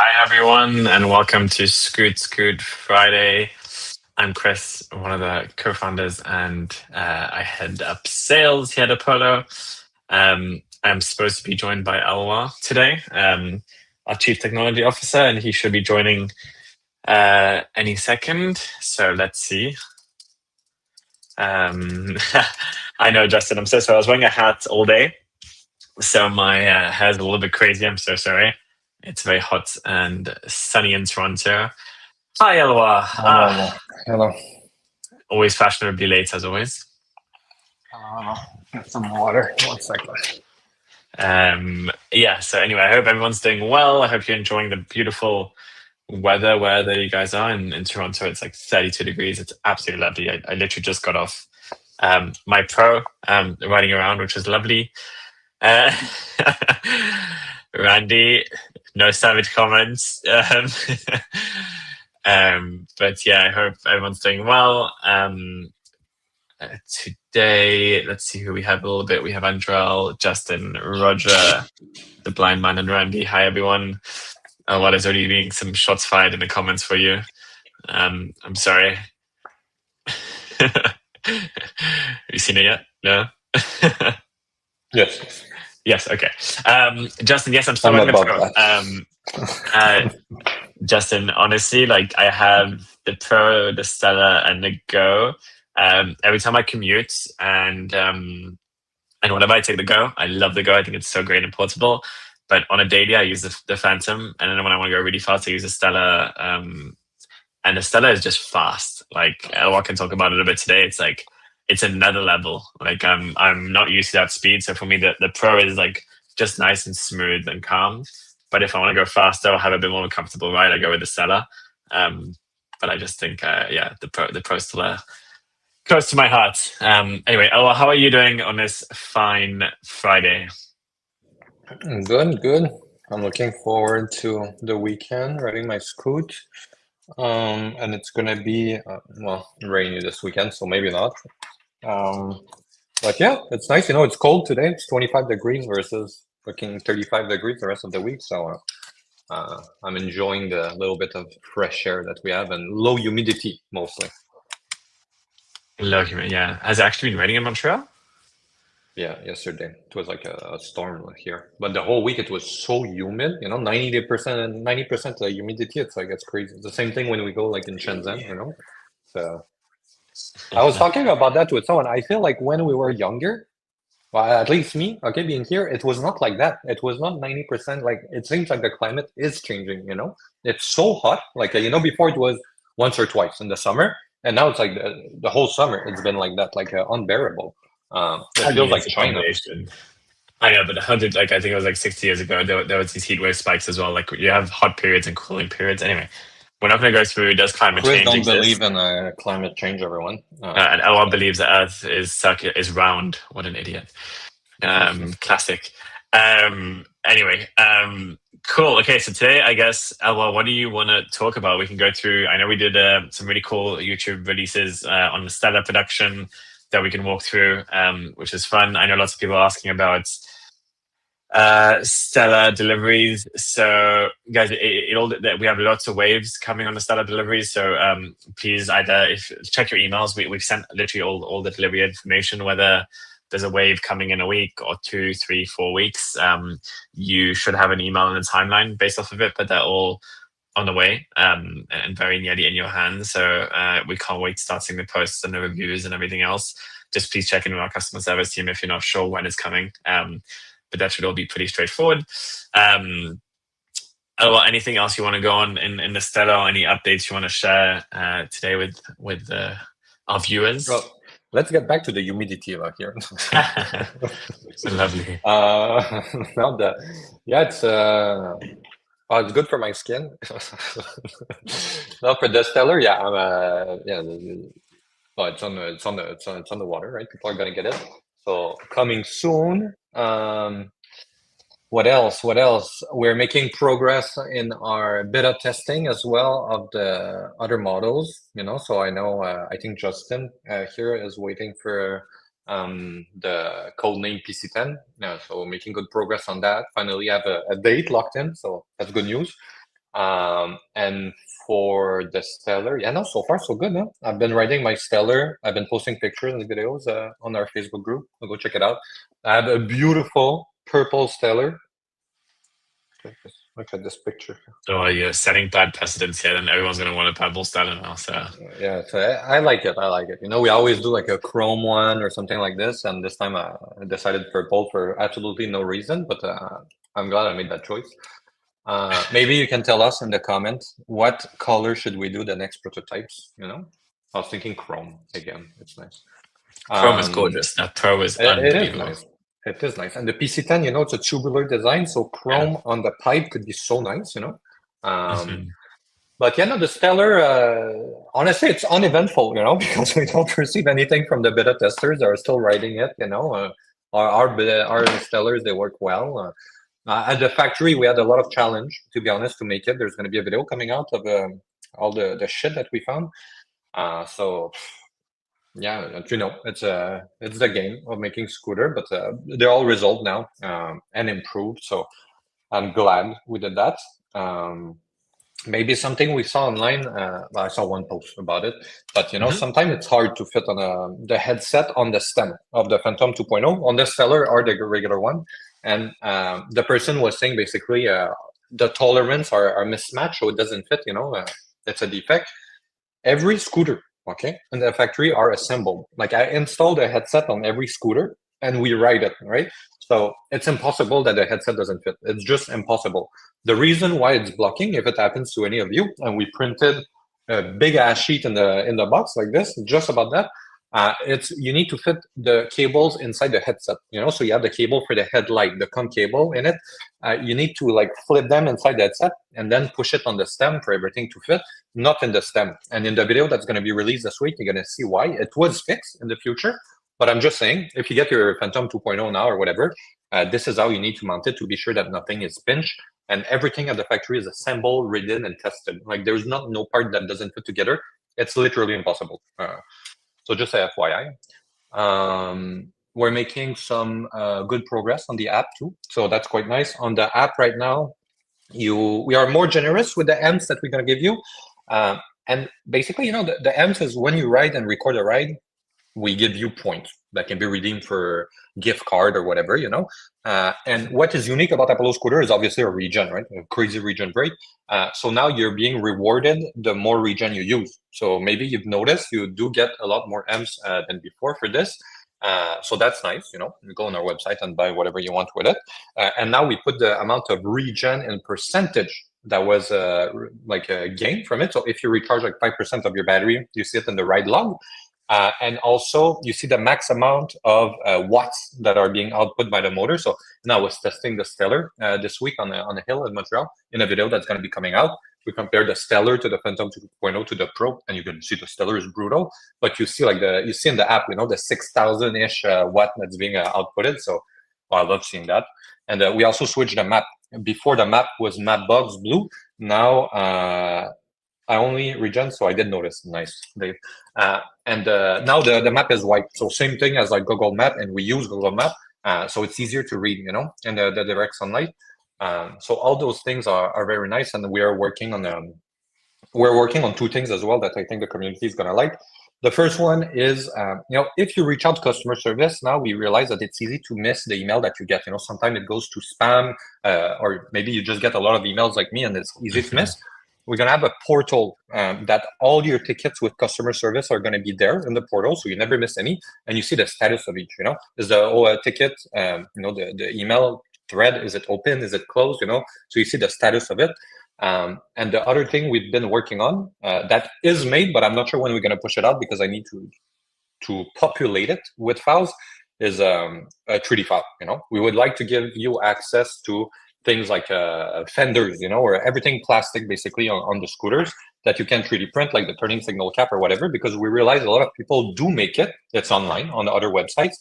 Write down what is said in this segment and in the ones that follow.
Hi, everyone, and welcome to Scoot Friday. I'm Chris, one of the co founders, and I head up sales here at Apollo. I'm supposed to be joined by Alwa today, our Chief Technology Officer, and he should be joining any second. So let's see. I know, Justin, I'm so sorry. I was wearing a hat all day, so my hair's a little bit crazy. I'm so sorry. It's very hot and sunny in Toronto. Hi, Elwa. Hello, hello. Always fashionably late, as always. Hello. Get some water. 1 second. Yeah, so anyway, I hope everyone's doing well. I hope you're enjoying the beautiful weather wherever you guys are. In Toronto, it's like 32 degrees. It's absolutely lovely. I literally just got off my pro riding around, which was lovely. Uh, Randy, no savage comments. But yeah, I hope everyone's doing well. Today, let's see who we have a little bit. We have Andrel, Justin, Roger, the blind man, and Randy. Hi, everyone. What is already being some shots fired in the comments for you. I'm sorry. Have you seen it yet? No? Yes, Yes, okay. Justin, yes, I'm still I'm running the above pro. that. Uh, Justin, honestly, like I have the Pro, the Stella, and the Go. Every time I commute and whenever I take the Go, I love the Go. I think it's so great and portable. But on a daily, I use the Phantom, and then when I want to go really fast, I use the Stella. And the Stella is just fast. Like Elwa can talk about it a bit today. It's like it's another level. Like I'm not used to that speed, so for me, the Pro is like just nice and smooth and calm. But if I want to go faster or have a bit more of a comfortable ride, I go with the Stella. Um, but I just think, yeah, the Pro still close to my heart. Anyway, Elwa, how are you doing on this fine Friday? Good, good. I'm looking forward to the weekend, riding my scoot. And it's gonna be well rainy this weekend, so maybe not. Um, but yeah, it's nice. It's cold today. It's 25 degrees versus looking 35 degrees the rest of the week. So I'm enjoying the little bit of fresh air that we have and low humidity mostly. Look, yeah, has it actually been raining in Montreal? Yeah, yesterday it was like a storm here, but the whole week it was so humid. 90% and 90% humidity. It's like it's crazy. It's the same thing when we go like in Shenzhen. So I was talking about that with someone. I feel like when we were younger, well, at least me, okay, being here, it was not like that. It was not 90%. Like it seems like the climate is changing. It's so hot. Like before it was once or twice in the summer, and now it's like the whole summer. It's been like that, like unbearable. It I feels mean, like it's a China. combination. I know, but 100, like I think it was like 60 years ago, there was these heat wave spikes as well. Like you have hot periods and cooling periods. Anyway, we're not going to go through does climate Chris change don't exist? believe in climate change, everyone. And Elon believes the Earth is round. What an idiot! Classic. Anyway, cool. Okay, so today, I guess, Elwa, what do you want to talk about? We can go through. I know we did some really cool YouTube releases on the Stella production that we can walk through, which is fun. I know lots of people are asking about Stella deliveries. So, guys, we have lots of waves coming on the Stella deliveries. So, please either if check your emails. We've sent literally all the delivery information. Whether there's a wave coming in a week or 2, 3, 4 weeks, you should have an email and a timeline based off of it. But they're all on the way and very nearly in your hands. So we can't wait to start seeing the posts and the reviews and everything else. Just please check in with our customer service team if you're not sure when it's coming. But that should all be pretty straightforward. Anything else you want to go on in the Stella? Or any updates you want to share today with our viewers? Well, let's get back to the humidity here. Lovely. Now yeah, it's good for my skin. Now for the stellar, yeah, yeah. Well, it's on the water, right? People are gonna get it. So coming soon. What else? What else? We're making progress in our beta testing as well of the other models, So I think Justin here is waiting for the code name PC10. Yeah, so we're making good progress on that. Finally, have a date locked in, so that's good news. And for the Stellar, yeah, no, so far so good, huh? I've been riding my Stellar. I've been posting pictures and videos on our Facebook group. So go check it out. I have a beautiful purple Stellar. Look at this picture. So you're setting bad precedents here, and everyone's going to want a purple Stella now. So Yeah, so I like it. I like it. You know, we always do like a chrome one or something like this, and this time I decided purple for absolutely no reason, but I'm glad I made that choice. Maybe you can tell us in the comments what color should we do the next prototypes, you know? I was thinking chrome again. It's nice. chrome is Um, gorgeous. That pro is it is unbelievable. nice. It is nice. And the PC10, you know, it's a tubular design, so Yeah. chrome on the pipe could be so nice, you know? Mhm. But yeah, no, the Stellar, honestly, it's uneventful, you know, because we don't receive anything from the beta testers that are still writing it, you know. Our Stellars, they work well. At the factory, we had a lot of challenge, to be honest, to make it. There's going to be a video coming out of all the shit that we found. So yeah, you know, it's the game of making scooter, but they're all resolved now and improved. So I'm glad we did that. Maybe something we saw online. Well, I saw one post about it, but you know, Mhm. sometimes it's hard to fit on the headset on the stem of the Phantom 2.0 on the Stellar or the regular one. And the person was saying basically the tolerance are mismatched, so it doesn't fit. You know, it's a defect. Every scooter, okay, in the factory are assembled. Like I installed a headset on every scooter and we ride it, right? So it's impossible that the headset doesn't fit. It's just impossible. The reason why it's blocking, if it happens to any of you, and we printed a big ass sheet in the box like this, just about that. It's you need to fit the cables inside the headset, you know. So you have the cable for the headlight, the COM cable in it. You need to like flip them inside the headset and then push it on the stem for everything to fit, not in the stem. And in the video that's going to be released this week, you're going to see why it was fixed in the future. But I'm just saying, if you get your Phantom 2.0 now or whatever, this is how you need to mount it to be sure that nothing is pinched. And everything at the factory is assembled, ridden, and tested. Like there's not no part that doesn't fit together. It's literally impossible. So just a FYI. We're making some good progress on the app too. So that's quite nice. On the app right now, we are more generous with the amps that we're going to give you. And basically, you know, the amps is when you ride and record a ride, we give you points that can be redeemed for gift card or whatever, you know. And what is unique about Apollo Scooter is obviously a regen, right? A crazy regen break. So now you're being rewarded the more regen you use. So maybe you've noticed you do get a lot more amps than before for this. So that's nice, you know. You go on our website and buy whatever you want with it. And now we put the amount of regen in percentage that was like a gain from it. So if you recharge like 5% of your battery, you see it in the ride log. And also, you see the max amount of watts that are being output by the motor. So now I was testing the Stellar this week on a hill in Montreal in a video that's going to be coming out. We compare the Stellar to the Phantom 2.0 to the Pro, and you can see the Stellar is brutal. But you see you see in the app, you know, the 6,000 ish watt that's being outputted. So I love seeing that. And we also switched the map. Before the map was map box blue. Now I only regen, so I did notice. Nice, Dave. And now the map is white. So same thing as like Google Map, and we use Google Map, so it's easier to read, you know, and the direct sunlight. So all those things are very nice, and we're working on two things as well that I think the community is gonna like. The first one is, you know, if you reach out to customer service, now we realize that it's easy to miss the email that you get. You know, sometimes it goes to spam, or maybe you just get a lot of emails like me, and it's easy to miss. We're gonna have a portal that all your tickets with customer service are gonna be there in the portal, so you never miss any, and you see the status of each. You know, is the ticket, you know, the email thread, is it open, is it closed? You know, so you see the status of it. And the other thing we've been working on that is made, but I'm not sure when we're going to push it out because I need to populate it with files, is a 3D file. You know, we would like to give you access to things like fenders, you know, or everything plastic basically on the scooters that you can 3D print, like the turning signal cap or whatever, because we realize a lot of people do make it. It's online on the other websites,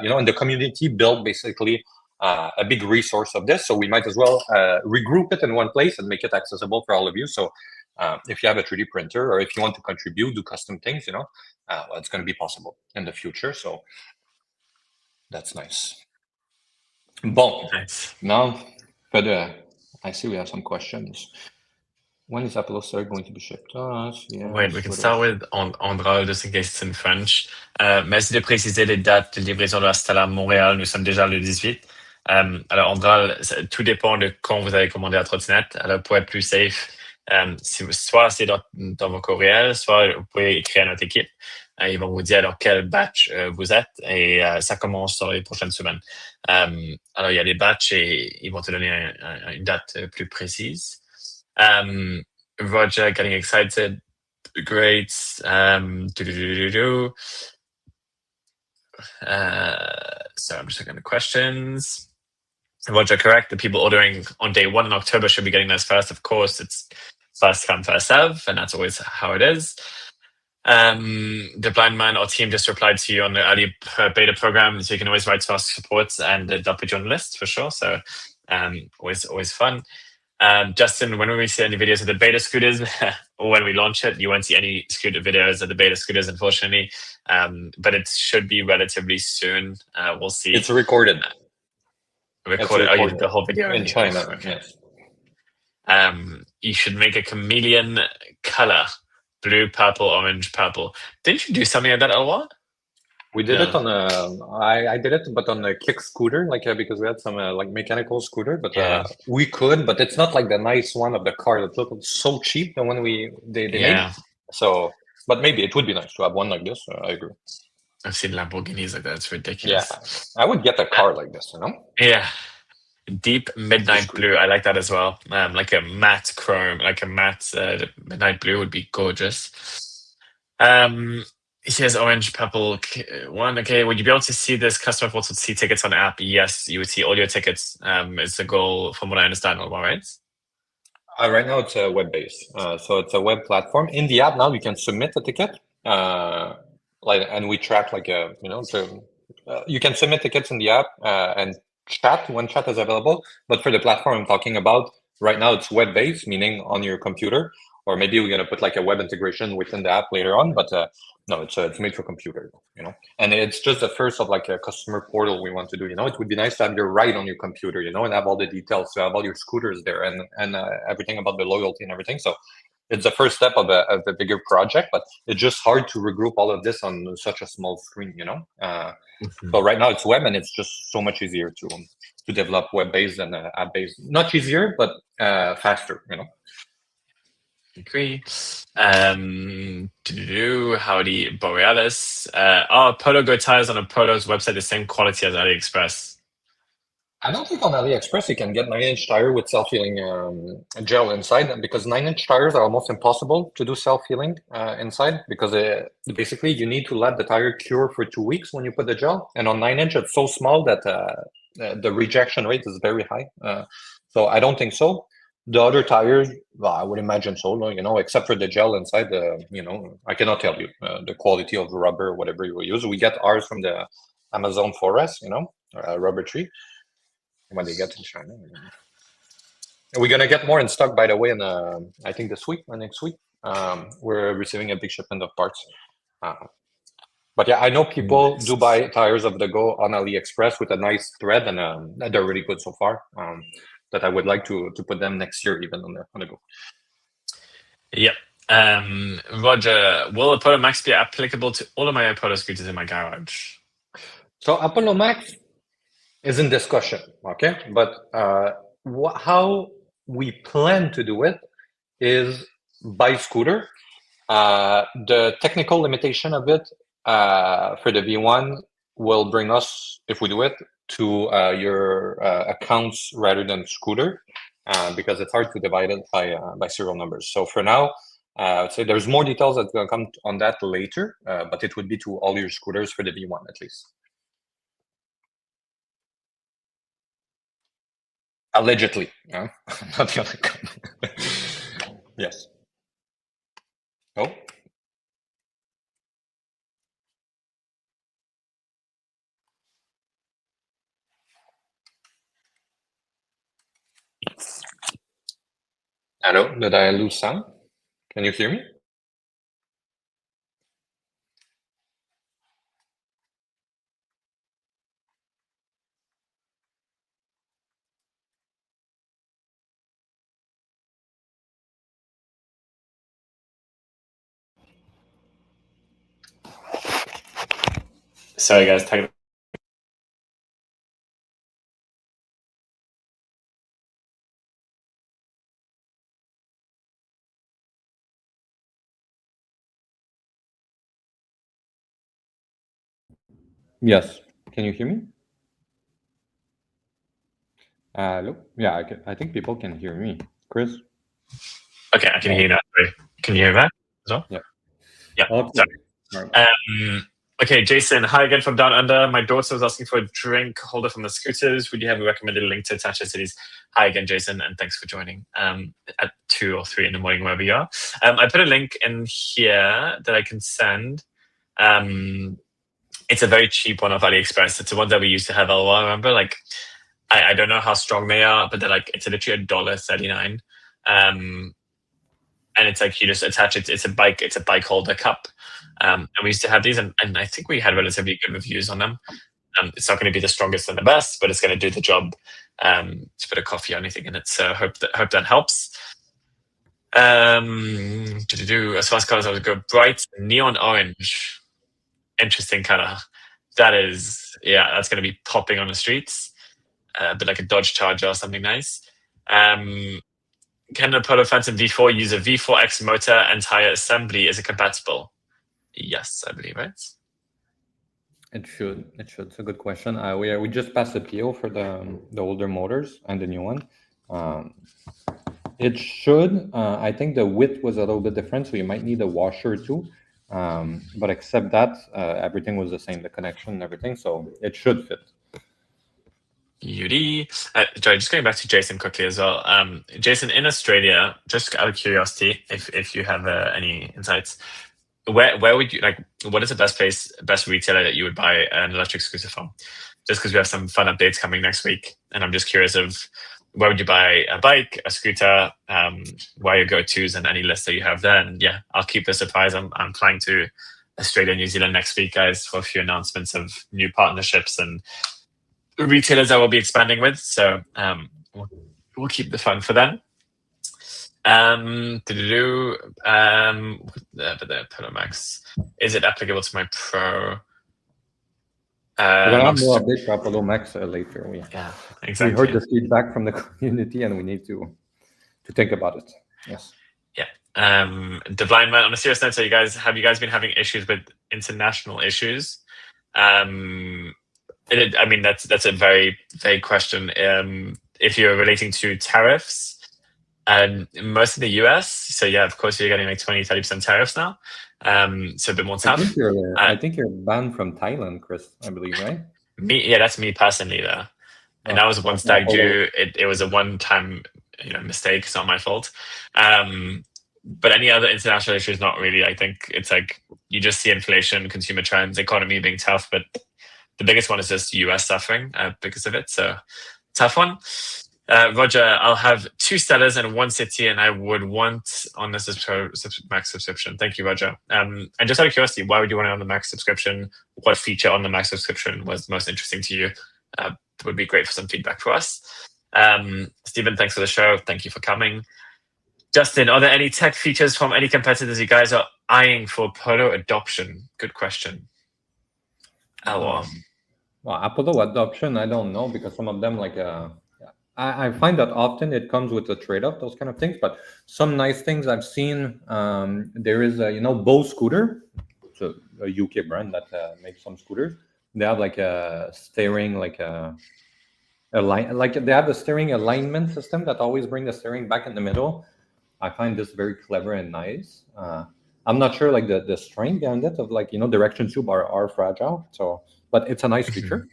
you know, and the community built basically a big resource of this. So we might as well regroup it in one place and make it accessible for all of you. So if you have a 3D printer or if you want to contribute, do custom things, you know, well, it's going to be possible in the future. So that's nice. Bon, Nice. now for I see we have some questions. When is Apollo Star going to be shipped to us? Wait, we Yes, can what start else? with Andral, just in case it's in French. Merci de préciser les dates de livraison de la Stella à Montréal. Nous sommes déjà le 18. Alors, Andral, tout dépend de quand vous avez commandé la trottinette. Alors, pour être plus safe, soit c'est dans vos courriels, soit vous pouvez écrire à notre équipe. Ils vont vous dire dans quel batch vous êtes et ça commence dans les prochaines semaines. Alors, il y a les batchs et ils vont te donner une date plus précise. Roger, getting excited. Great. So I'm just looking at the questions. Roger, correct. The people ordering on day 1 in October should be getting those first. Of course, it's first come, first serve, and that's always how it is. The blind man or team just replied to you on the early beta program, so you can always write to our support and they'll put you on the list for sure. So always fun. Justin, when we see any videos of the beta scooters, or when we launch it, you won't see any scooter videos of the beta scooters, unfortunately. But it should be relatively soon. We'll see. It's recorded. Record it. Oh, you did the whole video in China. Okay. Yes. You should make a chameleon color: blue, purple, orange, purple. Didn't you do something like that a lot? We did it on I did it, but on a kick scooter, like because we had some like mechanical scooter, but we could, but it's not like the nice one of the car that looked so cheap. The one they made. So, but maybe it would be nice to have one like this. I agree. I've seen Lamborghinis like that. It's ridiculous. Yeah, I would get a car like this, you know? Yeah. Deep midnight blue. I like that as well. Like a matte chrome, like a matte midnight blue would be gorgeous. Here's orange, purple one. Okay, would you be able to see this customer portal see tickets on the app? Yes, you would see all your tickets. It's the goal, from what I understand, all right? Right now it's a web-based, so it's a web platform. In the app now, you can submit a ticket, and we track you can submit tickets in the app and chat when chat is available. But for the platform I'm talking about right now, it's web-based, meaning on your computer, or maybe we're gonna put like a web integration within the app later on. But no, it's made for computer, you know. And it's just the first of like a customer portal we want to do. You know, it would be nice to have your ride on your computer, you know, and have all the details, to have all your scooters there and everything about the loyalty and everything. So it's the first step of a bigger project, but it's just hard to regroup all of this on such a small screen, you know. But right now it's web, and it's just so much easier to develop web-based and app-based. Not easier, but faster, you know. Agree. Howdy, Borealis. Are Polo Go tires on a Polo's website the same quality as AliExpress? I don't think on AliExpress you can get 9-inch tire with self-healing gel inside, because 9-inch tires are almost impossible to do self-healing inside, because basically you need to let the tire cure for 2 weeks when you put the gel, and on 9-inch it's so small that the rejection rate is very high. So I don't think so. The other tires, well, I would imagine so, you know, except for the gel inside. You know, I cannot tell you the quality of the rubber or whatever you will use. We get ours from the Amazon forest, you know, rubber tree. When they get to China, we're gonna get more in stock, by the way. And I think this week or next week, we're receiving a big shipment of parts. But yeah, I know people do buy tires of the Go on AliExpress with a nice thread, and they're really good so far. That I would like to put them next year even on the Go. Yep. Roger, will Apollo Max be applicable to all of my Apollo scooters in my garage? So Apollo Max is in discussion, okay? But how we plan to do it is by scooter. The technical limitation of it for the V1 will bring us, if we do it, to your accounts rather than scooter, because it's hard to divide it by serial numbers. So for now, I'd say there's more details that's going to come on that later, but it would be to all your scooters for the V1 at least. Allegedly, not the other kind. Yes. Oh. Hello, did I lose sound? Can you hear me? Sorry, guys. Yes. Can you hear me? Hello? Yeah, I think people can hear me. Chris? Okay, I can hear you now. Sorry. Can you hear that as well? Yeah. Yeah. Okay. Sorry. Right. Okay, Jason. Hi again from Down Under. My daughter was asking for a drink holder from the scooters. Would you have a recommended link to attach to cities? Hi again, Jason, and thanks for joining. At 2 or 3 in the morning, wherever you are. I put a link in here that I can send. It's a very cheap one off AliExpress. It's the one that we used to have a while. Remember, like I don't know how strong they are, but they're like it's literally $1.39. And it's like you just attach it. It's a bike holder cup. And we used to have these, and I think we had relatively good reviews on them. It's not going to be the strongest and the best, but it's going to do the job to put a coffee or anything in it. So hope that helps. As far as colors, I would go bright neon orange. Interesting color. That is, yeah, that's going to be popping on the streets. A bit like a Dodge Charger or something nice. Can the Polo Phantom V4 use a V4X motor and tire assembly? Is it compatible? Yes, I believe, right? It should. It should. It's a good question. We just passed the PO for the older motors and the new one. It should. I think the width was a little bit different, so you might need a washer too. But except that, everything was the same, the connection and everything, so it should fit. Sorry, just going back to Jason quickly as well. Jason, in Australia, just out of curiosity, if you have any insights, where would you like? What is the best retailer that you would buy an electric scooter from? Just because we have some fun updates coming next week, and I'm just curious of where would you buy a bike, a scooter, where your go-tos, and any list that you have there. And yeah, I'll keep the surprise. I'm flying to Australia, New Zealand next week, guys, for a few announcements of new partnerships and retailers I will be expanding with. So we'll keep the fun for them. The Polo Max, is it applicable to my Pro? We're gonna have more updates for Apollo Max later. Yeah, We exactly. heard the feedback from the community, and we need to think about it. Yes. Yeah. The blind man. On a serious note, so have you guys been having issues with international issues? I mean, that's a very vague question. If you're relating to tariffs, and most of the US, so yeah, of course, you're getting like 20-30% tariffs now. So a bit more tough. I think you're banned from Thailand, Chris, I believe, right? Yeah, that's me personally, though. And that was one stag do. It was a one-time mistake. It's not my fault. But any other international issues, not really. I think it's like you just see inflation, consumer trends, economy being tough, but the biggest one is just US suffering because of it. So tough one. Roger, I'll have 2 Stellas and 1 City, and I would want on this Max subscription. Thank you, Roger. And just out of curiosity, why would you want it on the Max subscription? What feature on the Max subscription was most interesting to you? It would be great for some feedback for us. Stephen, thanks for the show. Thank you for coming. Justin, are there any tech features from any competitors you guys are eyeing for Polo adoption? Good question. Well, Apollo adoption, I don't know, because some of them I find that often it comes with a trade-off, those kind of things. But some nice things I've seen, there is Bow Scooter. It's a UK brand that makes some scooters. They have like a steering, like a line, like they have the steering alignment system that always bring the steering back in the middle. I find this very clever and nice. I'm not sure like the strength behind it of direction tube are fragile. So, but it's a nice feature.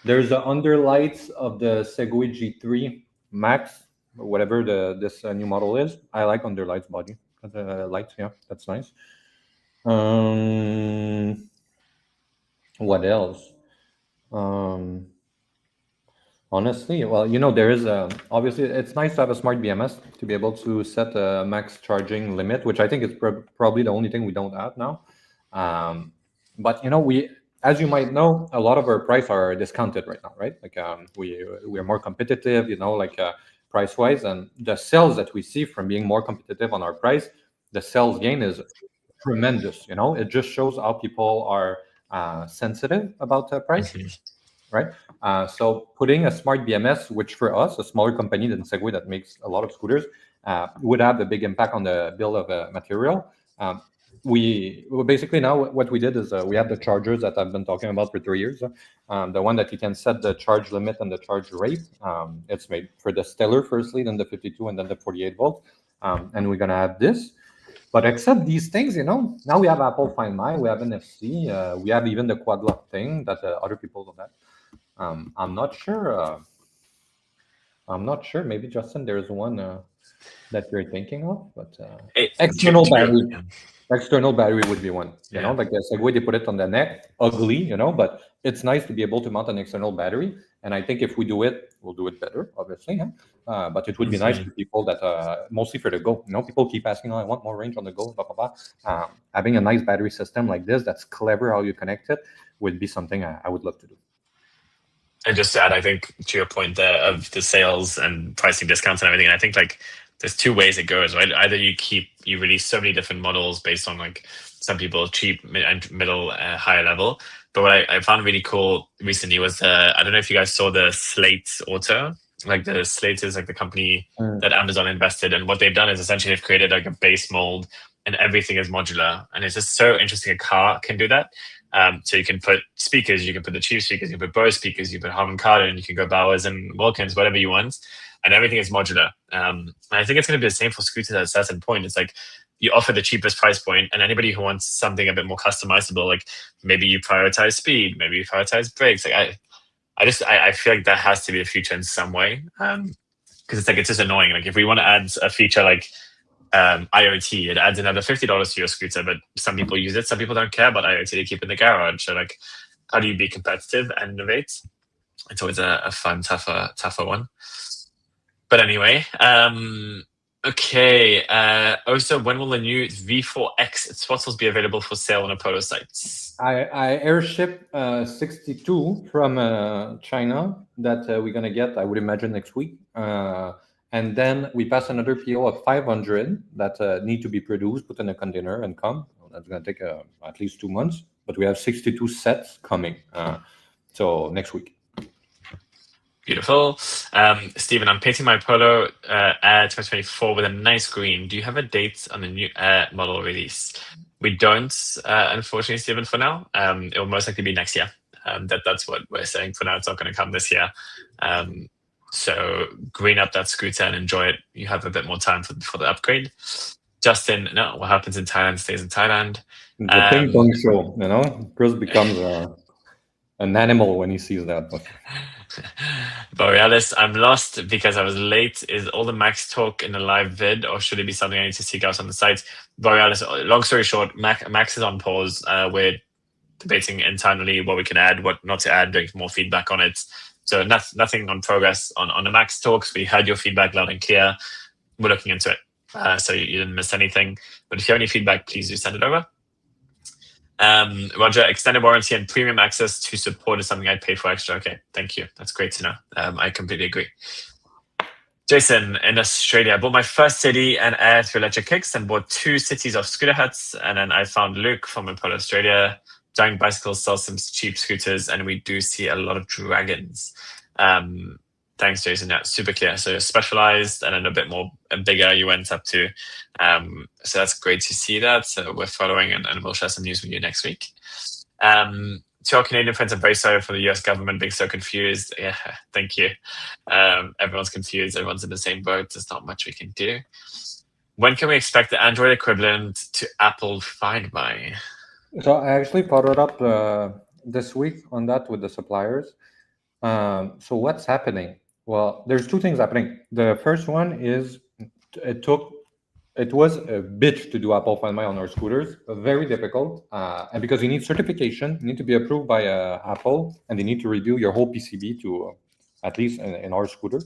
There's the underlights of the Segway G3 Max, whatever this new model is. I like underlights body. Lights, yeah, that's nice. What else? Honestly, well, there is obviously it's nice to have a smart BMS to be able to set a max charging limit, which I think is probably the only thing we don't have now. But we, as you might know, a lot of our price are discounted right now, right? Like we are more competitive, price wise, and the sales that we see from being more competitive on our price, the sales gain is tremendous. It just shows how people are sensitive about price, Mhm. right? So putting a smart BMS, which for us, a smaller company than Segway that makes a lot of scooters, would have a big impact on the bill of material. Basically now what we did is we have the chargers that I've been talking about for 3 years. The one that you can set the charge limit and the charge rate. It's made for the Stellar firstly, then the 52, and then the 48 volt. And we're gonna have this. But except these things, now we have Apple Find My, we have NFC, we have even the quad lock thing that other people don't have. I'm not sure. I'm not sure. Maybe Justin, there's one that you're thinking of, but It, do, external do you, battery. yeah. External battery would be one. Yeah. Like the Segway, they put it on the neck, ugly, but it's nice to be able to mount an external battery. And I think if we do it, we'll do it better, obviously. But it would be nice Mhm. for people that, mostly for the Go. People keep asking, "Oh, I want more range on the Go." Blah blah blah. Having a nice battery system like this, that's clever how you connect it, would be something I would love to do. And just to add, I think to your point there of the sales and pricing discounts and everything, I think like there's two ways it goes, right? Either you release so many different models based on like some people cheap and middle, higher level. But what I found really cool recently was I don't know if you guys saw the Slate Auto. Like the Slate is like the company that Amazon invested, and what they've done is essentially they've created like a base mold, and everything is modular, and it's just so interesting. A car can do that. So you can put speakers, you can put the cheap speakers, you can put Bose speakers, you can put Harman Kardon, you can go Bowers and Wilkins, whatever you want, and everything is modular. And I think it's going to be the same for scooters at a certain point. It's like you offer the cheapest price point, and anybody who wants something a bit more customizable, like maybe you prioritize speed, maybe you prioritize brakes. Like I feel like that has to be the future in some way. Because it's just annoying. Like if we want to add a feature like IoT, it adds another $50 to your scooter, but some people use it, some people don't care about IoT, they keep it in the garage. So like, how do you be competitive and innovate? It's always a fun, tougher one. But anyway, okay. Also, when will the new V4X Swattles be available for sale on Apollo sites? I airship 62 from China that we're gonna get, I would imagine, next week. And then we pass another PO of 500 that need to be produced, put in a container, and come. Well, that's gonna take at least 2 months. But we have 62 sets coming. So next week. Beautiful. Stephen, I'm painting my Polo Air 2024 with a nice green. Do you have a date on the new Air model release? We don't, unfortunately, Stephen, for now. It will most likely be next year. That's what we're saying for now. It's not going to come this year. So green up that scooter and enjoy it. You have a bit more time for the upgrade. Justin, no, what happens in Thailand stays in Thailand. The ping pong show, Chris becomes an animal when he sees that. Borealis, I'm lost because I was late. Is all the Max talk in the live vid, or should it be something I need to seek out on the site? Borealis, long story short, Max is on pause. We're debating internally what we can add, what not to add, doing more feedback on it. So nothing on progress on the Max talks. We heard your feedback loud and clear. We're looking into it. So you didn't miss anything. But if you have any feedback, please do send it over. Roger, extended warranty and premium access to support is something I'd pay for extra. Okay, thank you. That's great to know. I completely agree. Jason, in Australia, I bought my first city and air through electric kicks and bought 2 cities of scooter huts. And then I found Luke from Apollo Australia. Giant Bicycles sells some cheap scooters, and we do see a lot of dragons. Thanks, Jason. Yeah, super clear. So you're specialized and then a bit more bigger you went up to. So that's great to see that. So we're following and we'll share some news with you next week. To our Canadian friends, I'm very sorry for the US government being so confused. Yeah, thank you. Everyone's confused. Everyone's in the same boat. There's not much we can do. When can we expect the Android equivalent to Apple Find My? So I actually followed up this week on that with the suppliers. So what's happening? Well, there's 2 things happening. The first one is it was a bitch to do Apple Find My on our scooters, very difficult, and because you need certification, you need to be approved by Apple, and they need to review your whole PCB to, at least in our scooter,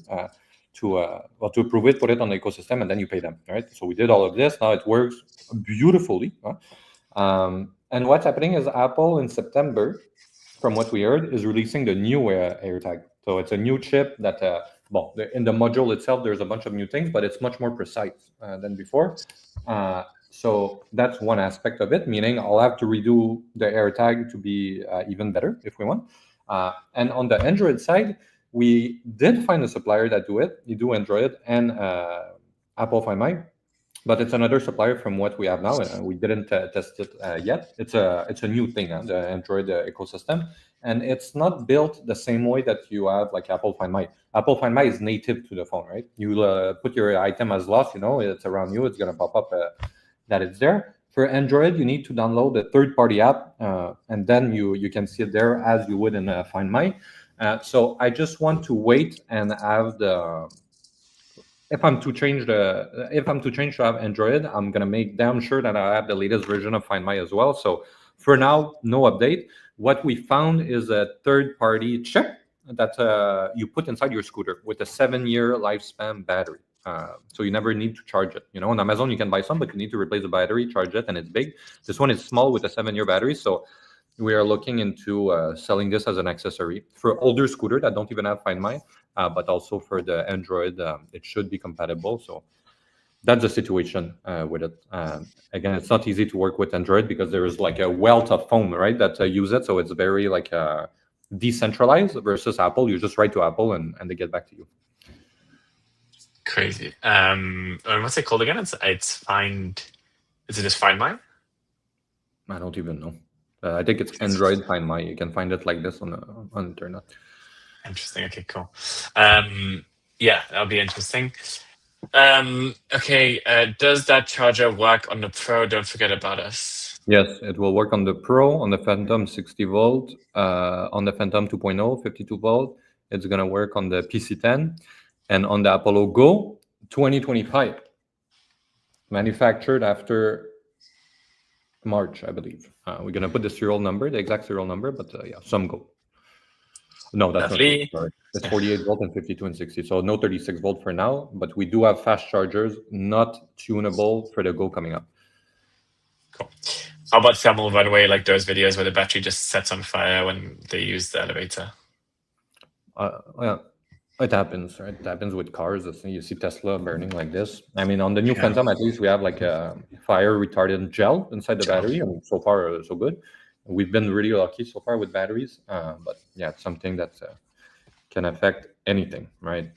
to approve it, put it on the ecosystem, and then you pay them. Right. So we did all of this. Now it works beautifully. And what's happening is Apple in September, from what we heard, is releasing the new AirTag. So it's a new chip that, in the module itself, there's a bunch of new things, but it's much more precise than before. So that's one aspect of it, meaning I'll have to redo the AirTag to be even better if we want. And on the Android side, we did find a supplier that do it. You do Android and Apple Find My, but it's another supplier from what we have now. We didn't test it yet. It's a new thing, the Android ecosystem, and it's not built the same way that you have like Apple Find My. Apple Find My is native to the phone, right? You put your item as lost, it's around you. It's gonna pop up that it's there. For Android, you need to download a third-party app, and then you can see it there as you would in Find My. So I just want to wait and have the. If I'm to change to have Android, I'm gonna make damn sure that I have the latest version of Find My as well. So for now, no update. What we found is a third-party chip that you put inside your scooter with a 7-year lifespan battery. So you never need to charge it. On Amazon you can buy some, but you need to replace the battery, charge it, and it's big. This one is small with a 7-year battery. So we are looking into selling this as an accessory for older scooter that don't even have Find My, but also for the Android, it should be compatible. So that's the situation with it. Again, it's not easy to work with Android because there is like a wealth of phone, right, that use it. So it's very like decentralized versus Apple. You just write to Apple and they get back to you. Crazy. What's it called again? It's Find. Is it just Find My? I don't even know. I think it's Android Find My. You can find it like this on the internet. Interesting. Okay, cool. Yeah, that'll be interesting. Okay, does that charger work on the Pro? Don't forget about us. Yes, it will work on the Pro, on the Phantom 60 volt, on the Phantom 2.0, 52 volt. It's going to work on the PC10 and on the Apollo Go 2025. Manufactured after March, I believe. We're going to put the serial number, the exact serial number, but yeah, some Go. No, that's Lovely. not true. Sorry. It's 48 volt and 52 and 60. So no 36 volt for now, but we do have fast chargers, not tunable for the Go coming up. Cool. How about thermal runaway, like those videos where the battery just sets on fire when they use the elevator? Yeah, it happens, right? It happens with cars. You see Tesla burning like this. I mean, on the new Phantom, at least we have like a fire retardant gel inside the battery, and so far so good. We've been really lucky so far with batteries, but yeah, it's something that can affect anything, right?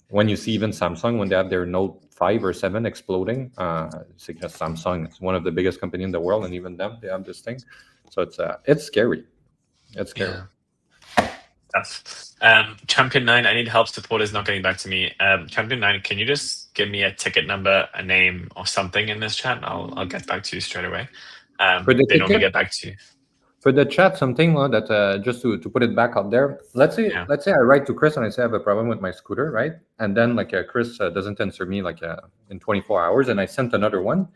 When you see even Samsung, when they have their Note 5 or 7 exploding, it's like Samsung. It's one of the biggest companies in the world, and even them, they have this thing. So it's scary. It's scary. Yeah. Tough. Champion 9, I need help. Support is not getting back to me. Champion 9, can you just give me a ticket number, a name, or something in this chat? I'll get back to you straight away. They normally get back to you. For the chat, something that just to put it back out there. Let's say I write to Chris and I say I have a problem with my scooter, right? And then like Chris doesn't answer me like in 24 hours, and I sent another one.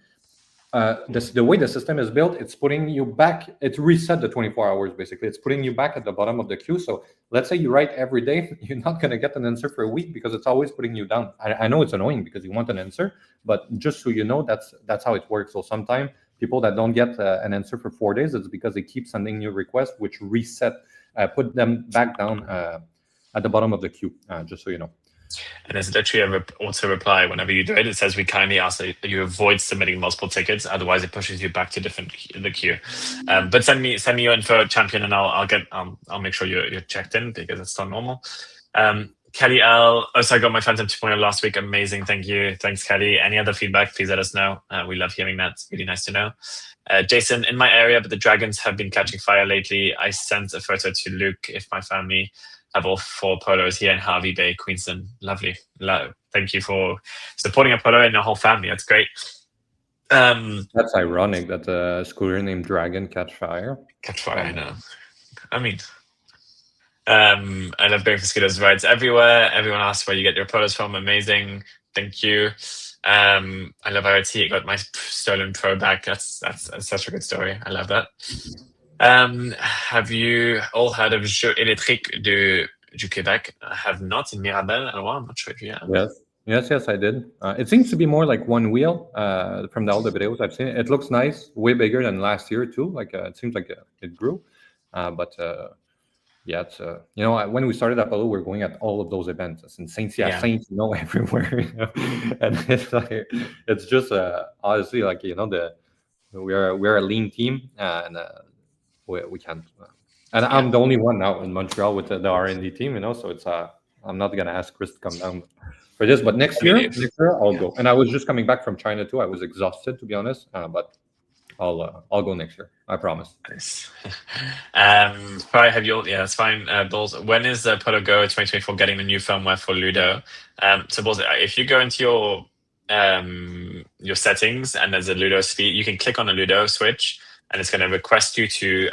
The way the system is built, it's putting you back. It's reset the 24 hours basically. It's putting you back at the bottom of the queue. So let's say you write every day, you're not gonna get an answer for a week because it's always putting you down. I know it's annoying because you want an answer, but just so you know, that's how it works. So sometimes people that don't get an answer for 4 days, it's because they keep sending new requests, which put them back down at the bottom of the queue, just so you know. And there's literally a auto reply whenever you do it. It says, we kindly ask that you avoid submitting multiple tickets, otherwise it pushes you back to the queue. But send me your info, Champion, and I'll make sure you're checked in because it's not normal. Kelly L. So I got my Phantom 2.0 last week. Amazing. Thank you. Thanks, Kelly. Any other feedback, please let us know. We love hearing that. It's really nice to know. Jason, in my area, but the dragons have been catching fire lately. I sent a photo to Luke if my family have all 4 polos here in Harvey Bay, Queensland. Lovely. Thank you for supporting a polo and your whole family. That's great. That's ironic that a scooter named Dragon catch fire. I know. I mean... I love going for scooters rides everywhere. Everyone asks where you get your polos from. Amazing. Thank you. I love IoT. I got my stolen Pro back. That's such a good story. I love that. Have you all heard of Jeux électriques du Québec? I have not, in Mirabel. I'm not sure if you have. Yes, I did. It seems to be more like one wheel from all the videos I've seen. It looks nice, way bigger than last year too. Like it seems like it grew, but yeah, it's when we started Apollo, we are going at all of those events. It's in Saint Hyacinthe, everywhere. And it's like it's just honestly like the we're a lean team, and we can't. And I'm the only one now in Montreal with the R&D team, so it's I'm not gonna ask Chris to come down for this, but next year I'll go. And I was just coming back from China too. I was exhausted, to be honest, but I'll go next year. I promise. Nice. Probably have you. Yeah, that's fine. Bulls. When is Polo Go 2024 getting the new firmware for Ludo? So Bulls, if you go into your settings and there's a Ludo speed, you can click on the Ludo switch, and it's going to request you to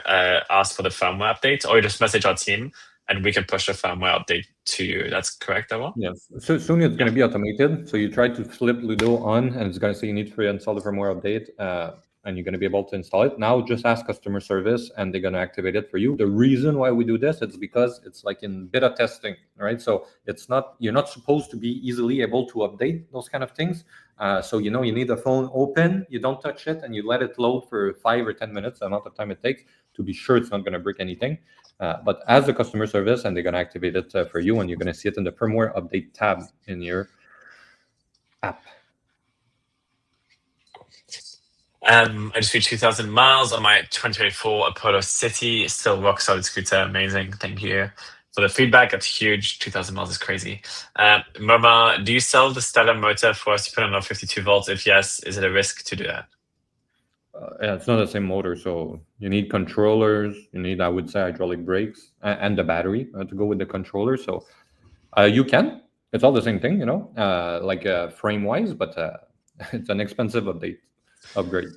ask for the firmware update, or you just message our team, and we can push the firmware update to you. That's correct, Ava? Yes. So soon it's going to be automated. So you try to flip Ludo on, and it's going to say you need to install the firmware update, and you're going to be able to install it. Now just ask customer service, and they're going to activate it for you. The reason why we do this, it's because it's like in beta testing, right? So you're not supposed to be easily able to update those kind of things. So you need the phone open, you don't touch it, and you let it load for 5 or 10 minutes, the amount of time it takes to be sure it's not going to break anything. But as a customer service, and they're going to activate it for you, and you're going to see it in the firmware update tab in your app. I just reached 2,000 miles on my 2024 Apollo City. Still rock solid scooter. Amazing. Thank you for the feedback. That's huge. 2,000 miles is crazy. Mama, do you sell the Stella motor for us to put on our 52 volts? If yes, is it a risk to do that? Yeah, it's not the same motor, so you need controllers. You need, I would say, hydraulic brakes and the battery to go with the controller. So you can. It's all the same thing, like frame wise, but it's an expensive upgrade.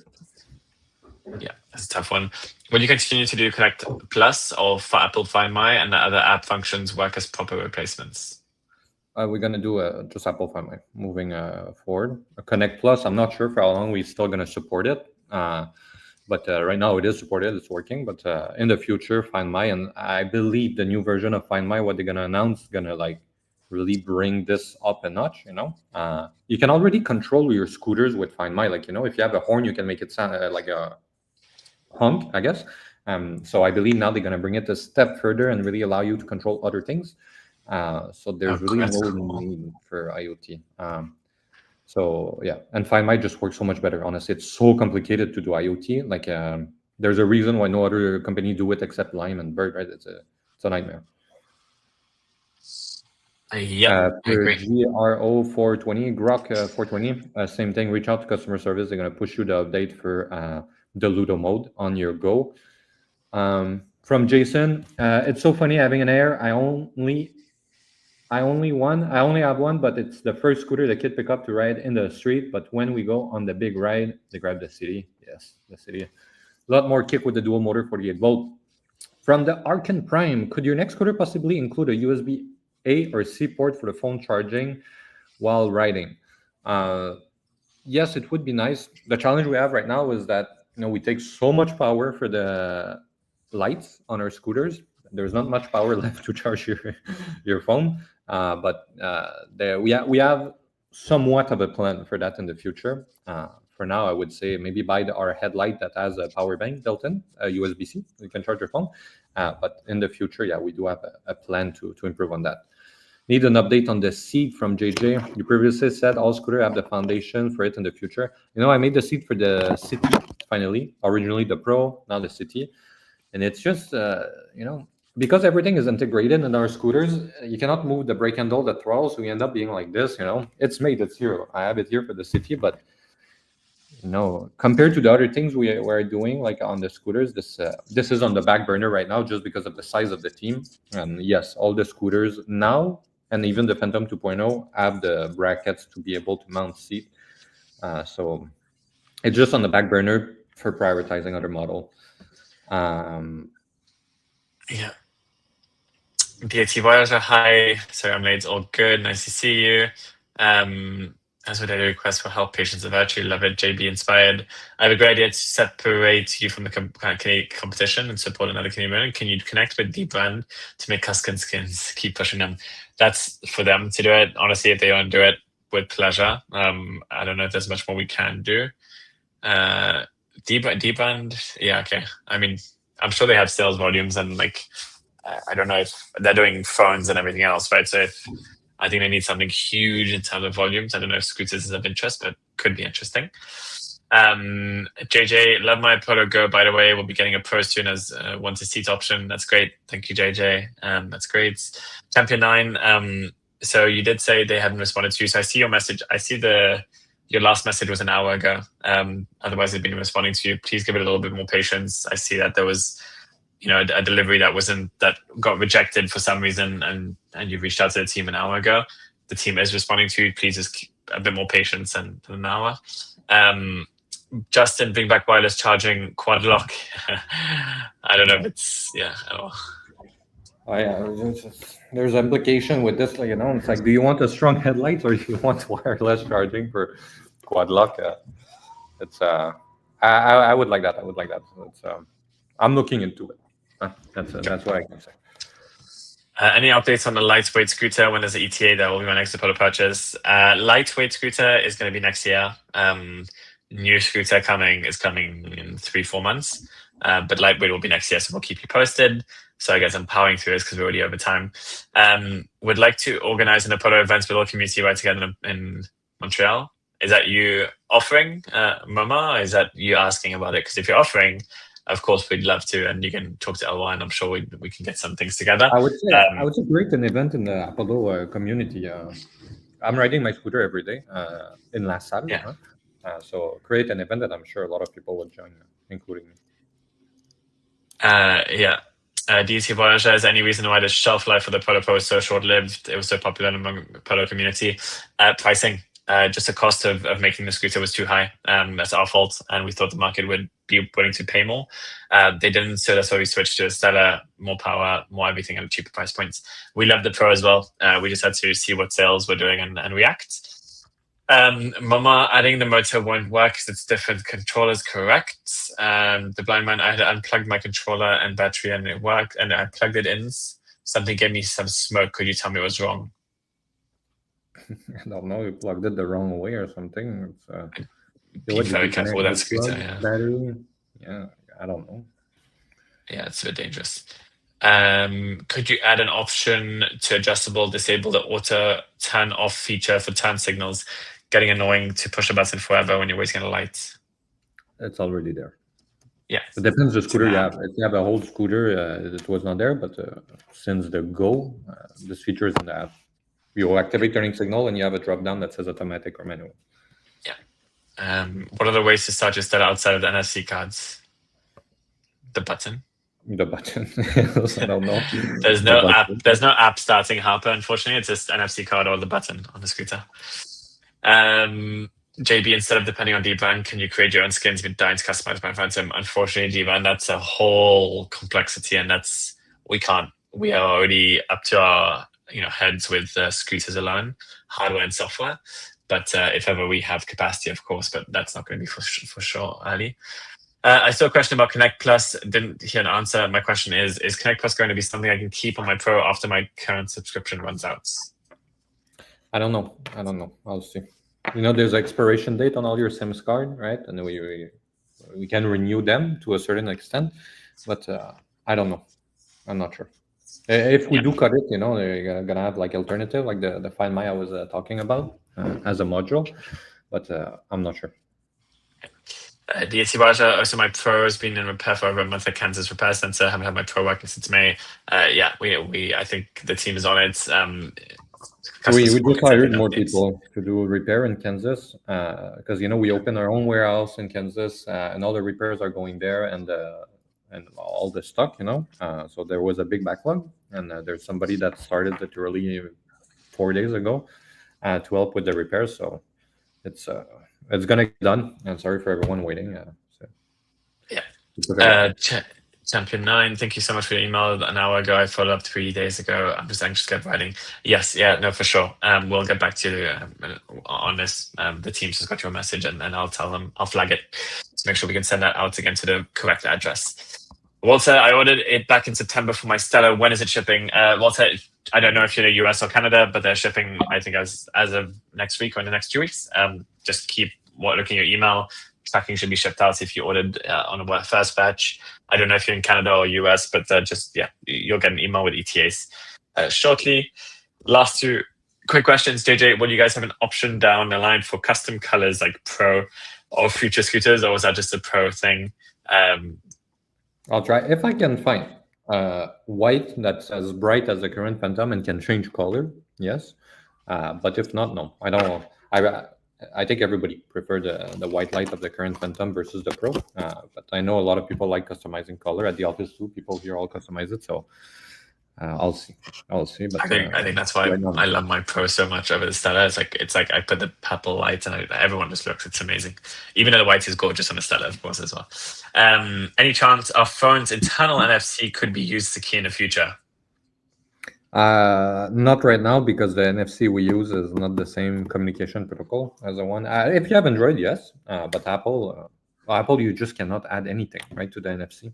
Yeah, that's a tough one. Will you continue to do Connect Plus or for Apple Find My and the other app functions work as proper replacements? We're going to do just Apple Find My moving forward. Connect Plus, I'm not sure for how long we're still going to support it. But right now it is supported, it's working. But in the future, Find My, and I believe the new version of Find My, what they're going to announce, is going to like really bring this up a notch. You can already control your scooters with Find My. Like, if you have a horn, you can make it sound like a honk, I guess. So I believe now they're going to bring it a step further and really allow you to control other things. So there's really no need for IoT. So yeah, and Find My just works so much better. Honestly, it's so complicated to do IoT. Like there's a reason why no other company do it except Lime and Bird, right? It's a nightmare. Yeah, for GRO 420, Grok 420, same thing. Reach out to customer service. They're gonna push you the update for the Ludo mode on your Go. From Jason, it's so funny having an Air. I only have one, but it's the first scooter the kid pick up to ride in the street. But when we go on the big ride, they grab the city. Yes, the city. A lot more kick with the dual motor 48 volt. From the Arcan Prime, could your next scooter possibly include a USB A or C port for the phone charging while riding? Yes, it would be nice. The challenge we have right now is that we take so much power for the lights on our scooters. There's not much power left to charge your phone. But we have somewhat of a plan for that in the future. For now, I would say maybe buy our headlight that has a power bank built in, a USB-C. You can charge your phone. But in the future, yeah, we do have a plan to improve on that. Need an update on the seat from JJ. You previously said all scooter have the foundation for it in the future. I made the seat for the City finally. Originally the Pro, now the City. And it's just, because everything is integrated in our scooters, you cannot move the brake handle, the throttle, so we end up being like this. It's made, it's here. I have it here for the City, but compared to the other things we're doing, like on the scooters, this is on the back burner right now just because of the size of the team. And yes, all the scooters now, and even the Phantom 2.0, have the brackets to be able to mount seat. So it's just on the back burner for prioritizing other model. Yeah. BAT wires are high. Sorry, I'm late. All good. Nice to see you. As with a request for help, patients of virtue. Love it. JB inspired. I have a great idea to separate you from the competition and support another Canadian. Can you connect with the brand to make custom skins? Keep pushing them. That's for them to do it. Honestly, if they want to do it, with pleasure. I don't know if there's much more we can do. D-brand, yeah, okay. I mean, I'm sure they have sales volumes and like I don't know if they're doing phones and everything else, right? So if I think they need something huge in terms of volumes. I don't know if scooters is of interest, but could be interesting. JJ, love my Polo Go, by the way. We'll be getting a Pro soon as want a seat option. That's great. Thank you, JJ. That's great. Champion 9, so you did say they hadn't responded to you. So I see your message. I see your last message was an hour ago. Otherwise, they've been responding to you. Please give it a little bit more patience. I see that there was a delivery that got rejected for some reason, and you reached out to the team an hour ago. The team is responding to you. Please just keep a bit more patience than an hour. Justin, bring back wireless charging quad lock. I don't know if it's Oh, yeah, there's implication with this, it's like, do you want a strong headlights or do you want wireless charging for quad lock? It's I would like that. I would like that. So it's I'm looking into it. That's what I can say. Any updates on the lightweight scooter? When there's an ETA, that will be my next Apollo purchase. Lightweight scooter is going to be next year. New scooter is coming in 3-4 months. But lightweight will be next year, so we'll keep you posted. So I guess I'm powering through this because we're already over time. Would like to organize an Apollo events with all community right together in Montreal. Is that you offering, Mama? Or is that you asking about it? Because if you're offering, of course, we'd love to, and you can talk to Elwa, and I'm sure we can get some things together. I would say create an event in the Apollo community. I'm riding my scooter every day in La Salle. Yeah. So create an event that I'm sure a lot of people will join, including me. DC Voyager, is there any reason why the shelf life for the Polo Pro was so short-lived? It was so popular among the Polo community. Pricing. Just the cost of making the scooter was too high. That's our fault, and we thought the market would be willing to pay more. They didn't, so that's why we switched to a Stella, more power, more everything at a cheaper price points. We love the Pro as well. We just had to see what sales were doing and react. Mama, adding the motor won't work because it's different controllers, correct? The blind man, I had unplugged my controller and battery and it worked, and I plugged it in. Something gave me some smoke. Could you tell me what was wrong? I don't know. You plugged it the wrong way or something. Be very careful with that scooter. Battery. Yeah, I don't know. Yeah, it's a bit dangerous. Could you add an option to adjustable, disable the auto turn off feature for turn signals? Getting annoying to push a button forever when you're waiting at a light. It's already there. Yeah. It depends the scooter you have. If you have a old scooter, it was not there, but since the Go, this feature is in the app. You activate turning signal and you have a drop down that says automatic or manual. Yeah. What are the ways to start your Stella outside of the NFC cards? The button. The button. I don't know. There's no app. There's no app starting Harper. Unfortunately, it's just NFC card or the button on the scooter. JB, instead of depending on D-Brand, can you create your own skins with designs customized by Phantom? Unfortunately, D-Brand, that's a whole complexity, and we can't. We are already up to our heads with scooters alone, hardware and software. But if ever we have capacity, of course, but that's not going to be for sure, Ali. I saw a question about Connect Plus. Didn't hear an answer. My question is Connect Plus going to be something I can keep on my Pro after my current subscription runs out? I don't know. I'll see. There's an expiration date on all your SIMs card, right? And we can renew them to a certain extent, but I don't know. I'm not sure. If we do cut it, they're gonna have like alternative, like the Find My I was talking about as a module, but I'm not sure. DSC Baja, also my Pro has been in repair for over a month at Kansas Repair Center. I haven't had my Pro working since May. We I think the team is on it. We just hired more people to do repair in Kansas because we open our own warehouse in Kansas and all the repairs are going there and all the stock, so there was a big backlog, and there's somebody that started literally 4 days ago to help with the repairs. So it's gonna get done. And sorry for everyone waiting. Champion 9, thank you so much for your email. An hour ago, I followed up 3 days ago. I'm just anxious to get writing. Yes, no, for sure. We'll get back to you on this. The team just got your message, and I'll tell them, I'll flag it to make sure we can send that out again to the correct address. Walter, I ordered it back in September for my Stella. When is it shipping? Walter, I don't know if you're in the US or Canada, but they're shipping, I think, as of next week or in the next 2 weeks. Just keep looking at your email. tracking should be shipped out if you ordered on a first batch. I don't know if you're in Canada or US, but just you'll get an email with ETAs shortly. Last two quick questions, JJ. Will you guys have an option down the line for custom colors like Pro or future scooters, or was that just a Pro thing? I'll try if I can find white that's as bright as the current Phantom and can change color. Yes, but if not, no. I don't. I think everybody prefer the white light of the current Phantom versus the Pro. But I know a lot of people like customizing color at the office too. People here all customize it, so I'll see. But I think that's why I love my Pro so much over the Stella. It's like I put the purple light and everyone just looks. It's amazing. Even though the white is gorgeous on the Stella, of course, as well. Any chance our phone's internal NFC could be used to key in the future? Not right now, because the NFC we use is not the same communication protocol as the one. If you have Android, yes, but Apple, you just cannot add anything right to the NFC.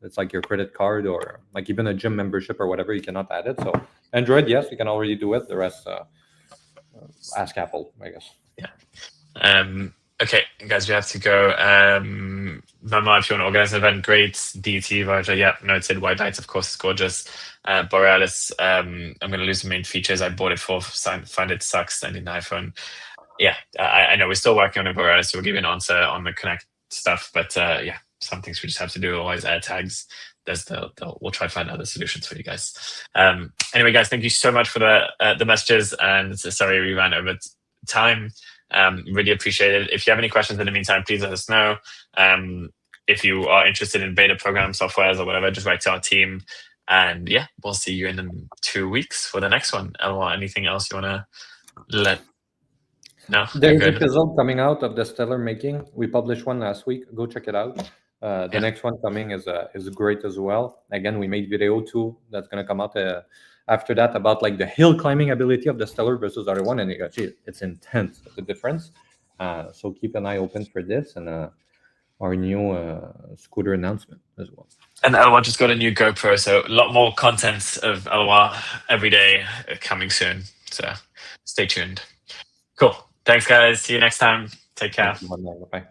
It's like your credit card or like even a gym membership or whatever. You cannot add it. So Android, yes, you can already do it. The rest, ask Apple, I guess. Yeah. Okay, guys, we have to go. Mama, if you want to organize an event, great. DT, Roger, yeah, noted. White lights, of course, is gorgeous. Borealis, I'm going to lose the main features. I bought it for, find it sucks, and in iPhone. Yeah, I know we're still working on it, Borealis, so we'll give you an answer on the Connect stuff. But yeah, some things we just have to do. Always air tags. We'll try to find other solutions for you guys. Anyway, guys, thank you so much for the messages. And sorry we ran over time. Really appreciate it. If you have any questions in the meantime, please let us know. If you are interested in beta program softwares or whatever, just write to our team. And yeah, we'll see you in 2 weeks for the next one. Elwa, anything else you want to let? No? There's a result coming out of the Stellar making. We published one last week. Go check it out. The next one coming is great as well. Again, we made video too. That's going to come out after that about like the hill climbing ability of the Stellar versus the other one. And actually, it's intense, the difference. So keep an eye open for this and our new scooter announcement as well. And Elwa just got a new GoPro, so a lot more content of Elwa every day coming soon. So stay tuned. Cool. Thanks, guys. See you next time. Take care. Bye.